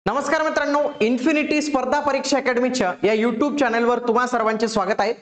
नमस्कार मित्रांनो, इन्फिनिटी स्पर्धा परीक्षा अकॅडमीच्या या युट्यूब चॅनलवर तुम्हा सर्वांचे स्वागत आहे।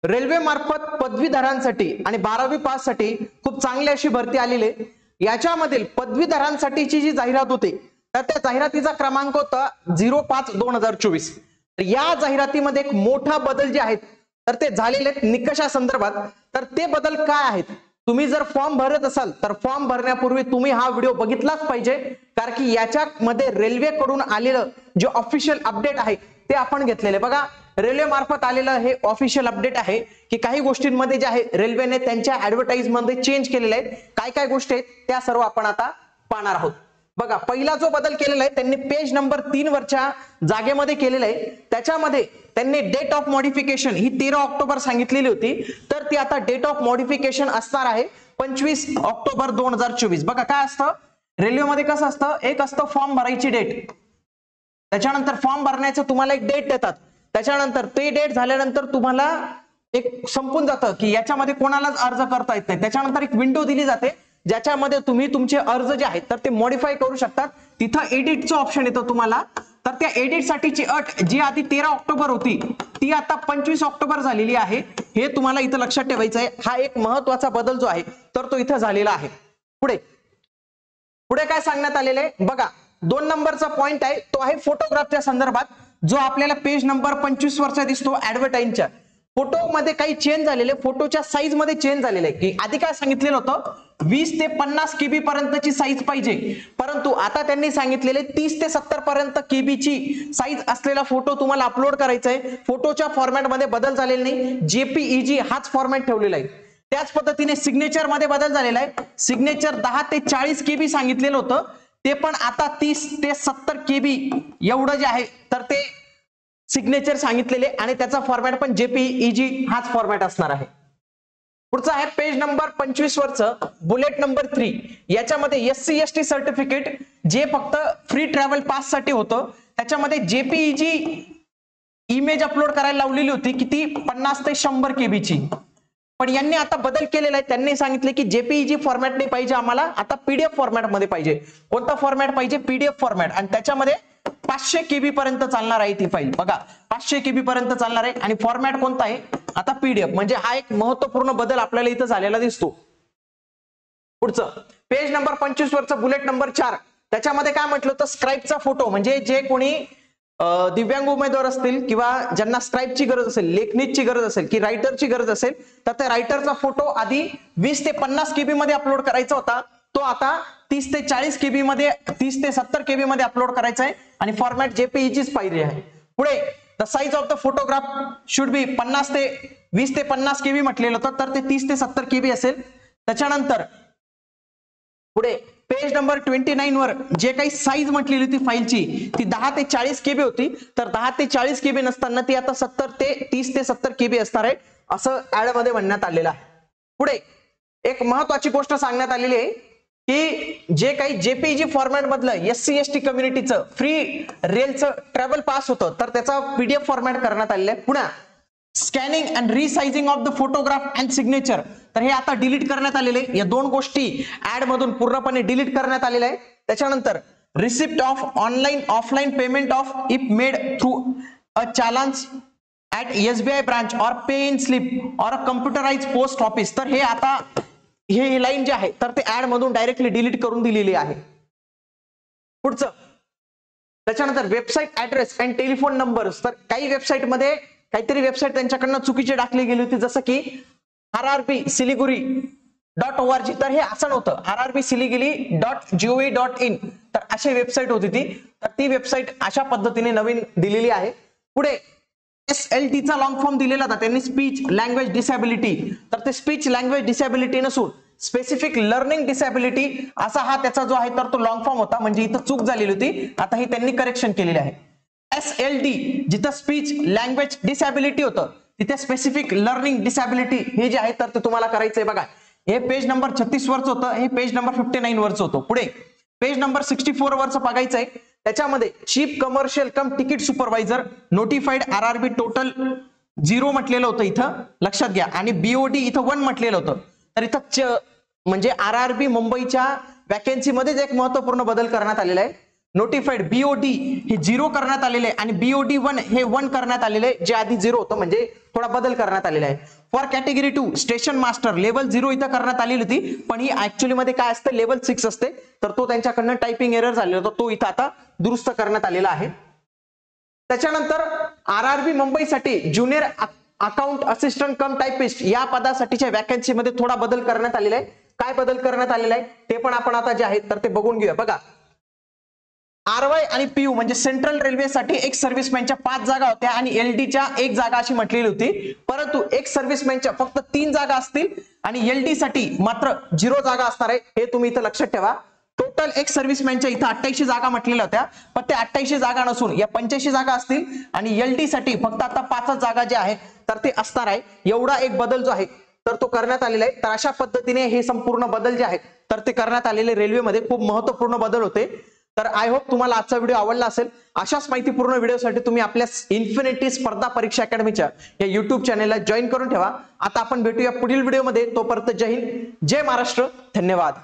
रेल्वे मार्फत पदवीधरांसाठी आणि 12वी पास साठी खूप चांगली अशी भरती आलेली आहे। याच्यामधील पदवीधरांसाठीची जी जाहिरात होती तर त्या जाहिरातीचा क्रमांक होता 05/2024। तर या जाहिरातीमध्ये एक मोठा बदल जे आहेत तर ते झालेले आहेत निकषा संदर्भात। तर ते बदल काय आहेत, तुम्ही जर फॉर्म भरत असाल तर फॉर्म भरण्यापूर्वी तुम्ही हा व्हिडिओ बघितलाच पाहिजे, कारण की याच्यामध्ये रेल्वे कडून आलेलं जे ऑफिशियल अपडेट आहे ते आपण घेतलेले। बघा, रेल्वे मार्फत आलेलं हे ऑफिशियल अपडेट आहे की काही गोष्टींमध्ये जे आहे रेल्वेने त्यांच्या ऍडव्हर्टाइज मध्ये चेंज केलेले आहेत। काय काय गोष्टी आहेत त्या सर्व आपण आता पाहणार आहोत। बघा, पहिला जो बदल केलेला आहे त्यांनी पेज नंबर 3 वरच्या जागेमध्ये केलेला आहे। त्याच्यामध्ये त्यांनी डेट ऑफ मॉडिफिकेशन ही 13 ऑक्टोबर सांगितलेली होती, तर ती आता डेट ऑफ मॉडिफिकेशन असणार आहे 25 ऑक्टोबर 2024। बघा, काय असतं रेल्वेमध्ये कसं असतं, एक असतं फॉर्म भरायची डेट, त्याच्यानंतर फॉर्म भरण्याचं तुम्हाला एक डेट देतात, त्याच्यानंतर ते डेट झाल्यानंतर तुम्हाला एक संपून जातं की याच्यामध्ये कोणालाच अर्ज करता येत नाही। त्याच्यानंतर एक विंडो दिली जाते ज्याच्यामध्ये तुम्ही तुमचे अर्ज जे आहेत तर ते मॉडिफाय करू शकतात। तिथं एडिटचं ऑप्शन येतं तुम्हाला, तर त्या एडिट साठीची अट जी आधी 13 ऑक्टोबर होती ती आता 25 ऑक्टोबर झालेली आहे। हे तुम्हाला इथं लक्षात ठेवायचं आहे। हा एक महत्त्वाचा बदल जो आहे तर तो इथं झालेला आहे। पुढे पुढे काय सांगण्यात आलेलं आहे बघा, 2 नंबरचा पॉइंट आहे तो आहे फोटोग्राफच्या संदर्भात, जो आपल्याला पेज नंबर 25 वरचा दिसतो ऍडव्हर्टाइजच्या। फोटो मध्ये काही चेंज झालेले, फोटोच्या साईज मध्ये चेंज झालेले आहे की आधी काय सांगितलेलं होतं 20 ते 50 केबी पर्यंतची साईज पाहिजे, परंतु आता त्यांनी सांगितलेले 30 ते 70 पर्यंत केबीची साईज असलेला फोटो तुम्हाला अपलोड करायचा आहे। फोटोच्या फॉर्मॅट मध्ये बदल झालेला नाही, जेपीईजी हाच फॉर्मॅट ठेवलेला आहे। त्याच पद्धतीने सिग्नेचर मध्ये बदल झालेला आहे। सिग्नेचर 10 ते 40 केबी सांगितलेलं होतं, ते पण आता 30 ते 70 केबी एवढं जे आहे तर ते सिग्नेचर सांगितलेले आणि त्याचा फॉर्मॅट पण जेपीईजी हाच फॉर्मॅट असणार आहे। पुढचं आहे पेज नंबर 25 वरचं बुलेट नंबर 3। याच्यामध्ये एससी एसटी सर्टिफिकेट जे फक्त फ्री ट्रॅव्हल पास साठी होतं, त्याच्यामध्ये जेपीईजी इमेज अपलोड करायला लावलेली होती किती 50 ते 100 केबीची, पण यांनी आता बदल केलेला आहे। त्यांनी सांगितले की जेपीईजी फॉर्मॅट नाही पाहिजे, आम्हाला आता पीडीएफ फॉर्मॅट मध्ये पाहिजे। कोणता फॉर्मॅट पाहिजे? पीडीएफ फॉर्मॅट, आणि त्याच्यामध्ये 500 केबी पर्यंत चालणार आहे ती फाईल। बघा, 500 केबी पर्यंत चालणार आहे आणि फॉर्मॅट कोणता आहे? आता पीडीएफ। म्हणजे हा एक महत्त्वपूर्ण बदल आपल्याला इथं झालेला दिसतो। पुढचं पेज नंबर 25 वरचं बुलेट नंबर 4, त्याच्यामध्ये काय म्हटलं होतं, स्क्राइबचा फोटो, म्हणजे जे कोणी दिव्यांग उमेदवार असतील किंवा ज्यांना स्क्राइबची गरज असेल, लेखनीची गरज असेल की रायटरची गरज असेल, तर त्या रायटरचा फोटो आधी 20 ते 50 केबी मध्ये अपलोड करायचा होता, तो आता 30 ते 40 केबी मध्ये, 30 ते 70 केबी मध्ये अपलोड करायचा आहे आणि फॉर्मॅट जेपीईजीच पाहिजे आहे। पुढे the size of the photograph should be 20 ते 50 केबी म्हटलेलं होतं, तर ते 30 ते 70 केबी असेल। त्याच्यानंतर पुढे पेज नंबर 29 वर जे काही साईज म्हटलेली होती फाईलची ती 10 ते 40 केबी होती, तर 10 ते 40 केबी नसताना ती आता 30 ते 70 केबी असणार आहे असं ऍड मध्ये म्हणण्यात आलेलं आहे। पुढे एक महत्त्वाची गोष्ट सांगण्यात आलेली आहे की जे काही जेपीईजी फॉर्मॅट मधलं एससी एसटी कम्युनिटीचं फ्री रेलचं ट्रॅव्हल पास होतं तर त्याचा पीडीएफ फॉर्मॅट करण्यात आलेला आहे। पुन्हा scanning and resizing of the photograph and signature, तर हे आता डिलीट करण्यात आलेले आहे। या दोन गोष्टी ऍड मधून पूर्णपणे डिलीट करण्यात आलेल्या आहे। त्याच्यानंतर receipt of online offline payment of if made through a चालान्स at SBI branch और पे इन स्लिप और अ कम्प्युटराइज पोस्ट ऑफिस, तर हे आता हे लाईन जे आहे तर ते ऍड मधून डायरेक्टली डिलीट करून दिलेली आहे। पुढचं त्याच्यानंतर website address and telephone numbers, तर काही वेबसाईट मध्ये काहीतरी वेबसाईट त्यांच्याकडनं चुकीची टाकली गेली होती, जसं की rrbsiliguri.org, तर हे असं नव्हतं, rrbsiliguri.gov.in, तर अशी वेबसाईट होती ती, तर ती वेबसाईट अशा पद्धतीने नवीन दिलेली आहे। पुढे SLT चा लॉंग फॉर्म दिलेला होता त्यांनी, स्पीच लँग्वेज डिसॅबिलिटी, तर ते स्पीच लँग्वेज डिसॅबिलिटी नसून स्पेसिफिक लर्निंग डिसॅबिलिटी असा हा त्याचा जो आहे तर तो लॉंग फॉर्म होता, म्हणजे इथं चूक झालेली होती, आता ही त्यांनी करेक्शन केलेली आहे। SLD जिथं स्पीच लँग्वेज डिसॅबिलिटी होतं तिथे स्पेसिफिक लर्निंग डिसॅबिलिटी हे जे आहे तर ते तुम्हाला करायचंय। बघा, हे पेज नंबर 36 वरच होतं, हे पेज नंबर 59 वरच होतं। पुढे पेज नंबर 64 वरच बघायचंय, त्याच्यामध्ये चीफ कमर्शियल कम ticket supervisor notified RRB total 0 म्हटलेलं होतं इथं, लक्षात घ्या, आणि बीओडी इथं 1 म्हटलेलं होतं, तर इथं म्हणजे आरआरबी मुंबईच्या वॅकन्सी मध्येच एक महत्त्वपूर्ण बदल करण्यात आलेला आहे। नोटिफाईड BOD हे 0 करण्यात आलेले आहे आणि BOD 1 हे 1 करण्यात आलेले आहे, जे आधी 0 होतं, म्हणजे थोडा बदल करण्यात आलेला आहे. For category 2 station master level 0 इथं करण्यात आलेली होती, पण ही ऍक्च्युअली मध्ये काय असतं, लेवल 6 असते. तर तो त्यांच्याकडनं टायपिंग एरर झालेला होता, तो इथं आता दुरुस्त करण्यात आलेला आहे. त्याच्यानंतर RRB मुंबईसाठी ज्युनियर अकाउंट असिस्टंट कम टायपिस्ट या पदासाठीच्या वॅकन्सी मध्ये थोडा बदल करण्यात आलेला आहे. काय बदल करण्यात आलेला आहे ते पण आपण आता जे आहे तर ते बघून घेऊया. बघा, RY आणि PU म्हणजे सेंट्रल रेल्वेसाठी एक सर्व्हिसमॅनच्या 5 जागा होत्या आणि LDच्या 1 जागा अशी म्हटलेली होती, परंतु एक सर्व्हिसमॅनच्या फक्त 3 जागा असतील आणि LD साठी मात्र 0 जागा असणार आहे, हे तुम्ही इथं लक्षात ठेवा. टोटल एक सर्व्हिसमॅनच्या इथं 88 जागा म्हटलेल्या होत्या, पण ते 88 जागा नसून या 85 जागा असतील आणि LD साठी फक्त आता 5 जागा ज्या आहेत तर ते असणार आहे. एवढा एक बदल जो आहे तर तो करण्यात आलेला आहे. तर अशा पद्धतीने हे संपूर्ण बदल जे आहेत तर ते करण्यात आलेले रेल्वेमध्ये खूप महत्त्वपूर्ण बदल होते. तर आय होप तुम्हाला आजचा व्हिडिओ आवडला असेल. अशाच माहितीपूर्ण व्हिडिओसाठी तुम्ही आपल्या इन्फिनिटी स्पर्धा परीक्षा अकॅडमीच्या या युट्यूब चॅनेलला जॉईन करून ठेवा. आता आपण भेटूया पुढील व्हिडिओमध्ये. तोपर्यंत जय हिंद, जय महाराष्ट्र, धन्यवाद.